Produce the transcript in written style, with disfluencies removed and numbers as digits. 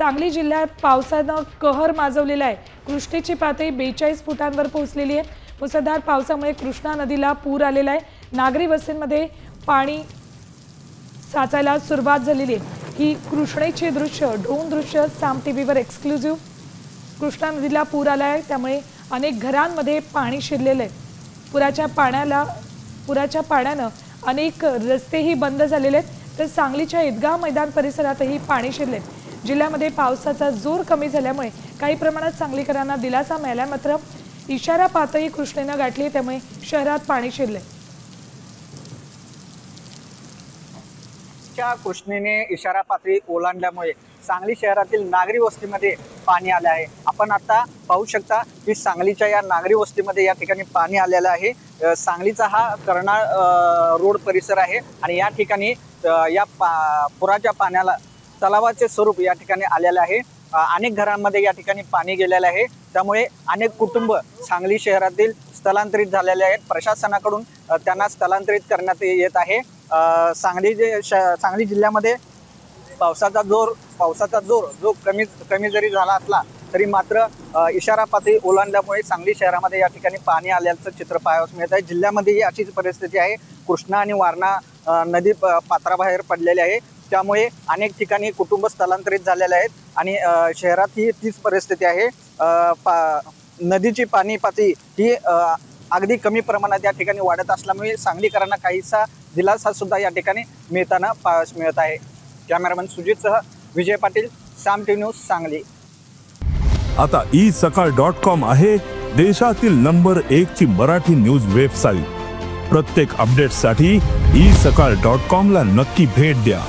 सांगली जिल्ह्यात पावसानं कहर माजवलेला आहे। कृष्णेची पातळी 42 फुटांवर पोहोचलेली आहे। मुसळधार पावसामुळे कृष्णा नदीला पूर आलेला आहे। नागरी वस्तींमध्ये पाणी साचायला सुरुवात झालेली आहे। ही कृष्णेची दृश्य ड्रोन दृश्य साम टीव्हीवर एक्सक्लुझिव्ह। कृष्णा नदीला पूर आला आहे, त्यामुळे अनेक घरांमध्ये पाणी शिरलेले आहे। पुराच्या पाण्यानं अनेक रस्तेही बंद झालेले आहेत, तर सांगलीच्या ईदगाह मैदान परिसरातही पाणी शिरले। जिल्ह्यामध्ये पावसाचा जोर कमी झाल्यामुळे काही प्रमाणात सांगलीकरांना दिलासा मिळाला, मात्र इशारा पातळी कृष्णेनं गाठली, त्यामुळे शहरात पाणी शिरले। कृष्णेने इशारा पातळी ओलांडल्यामुळे सांगली शहरातील नागरी वस्तीमध्ये पाणी आले आहे। आपण आता पाहू शकता की सांगलीच्या या नागरी वस्तीमध्ये या ठिकाणी पाणी आलेलं आहे। सांगलीचा हा कर्नाळ रोड परिसर आहे आणि या ठिकाणी या पुराच्या पाण्याला तलावाचे स्वरूप या ठिकाणी आलेले आहे। अनेक घरांमध्ये या ठिकाणी पाणी गेलेले आहे, त्यामुळे अनेक कुटुंब सांगली शहरातील स्थलांतरित झालेले आहेत। प्रशासनाकडून त्यांना स्थलांतरित करण्यात येत आहे। सांगली जिल्ह्यामध्ये पावसाचा जोर जो कमी जरी झाला असला तरी मात्र इशारा पातळी ओलांडल्यामुळे सांगली शहरामध्ये या ठिकाणी पाणी आल्याचं चित्र पाहायला मिळत आहे। जिल्ह्यामध्ये अशीच परिस्थिती आहे। कृष्णा आणि वारणा नदी पात्राबाहेर पडलेली आहे, त्यामुळे अनेक ठिकाणी कुटुंब स्थलांतरित झालेले आहेत आणि शहरात ही तीच परिस्थिती आहे। नदीची पाणी पातळी ही अगदी कमी प्रमाणात या ठिकाणी वाढत असल्यामुळे सांगलीकरांना काहीसा दिलासा सुद्धा या ठिकाणी मिळताना पाहायला मिळत आहे। कॅमेरामन सुजितसह विजय पाटील, साम टीव्ही न्यूज, सांगली। आता isakal.com आहे देशातील नंबर 1 ची मराठी न्यूज वेबसाईट। प्रत्येक अपडेटसाठी isakal.com ला नक्की भेट द्या।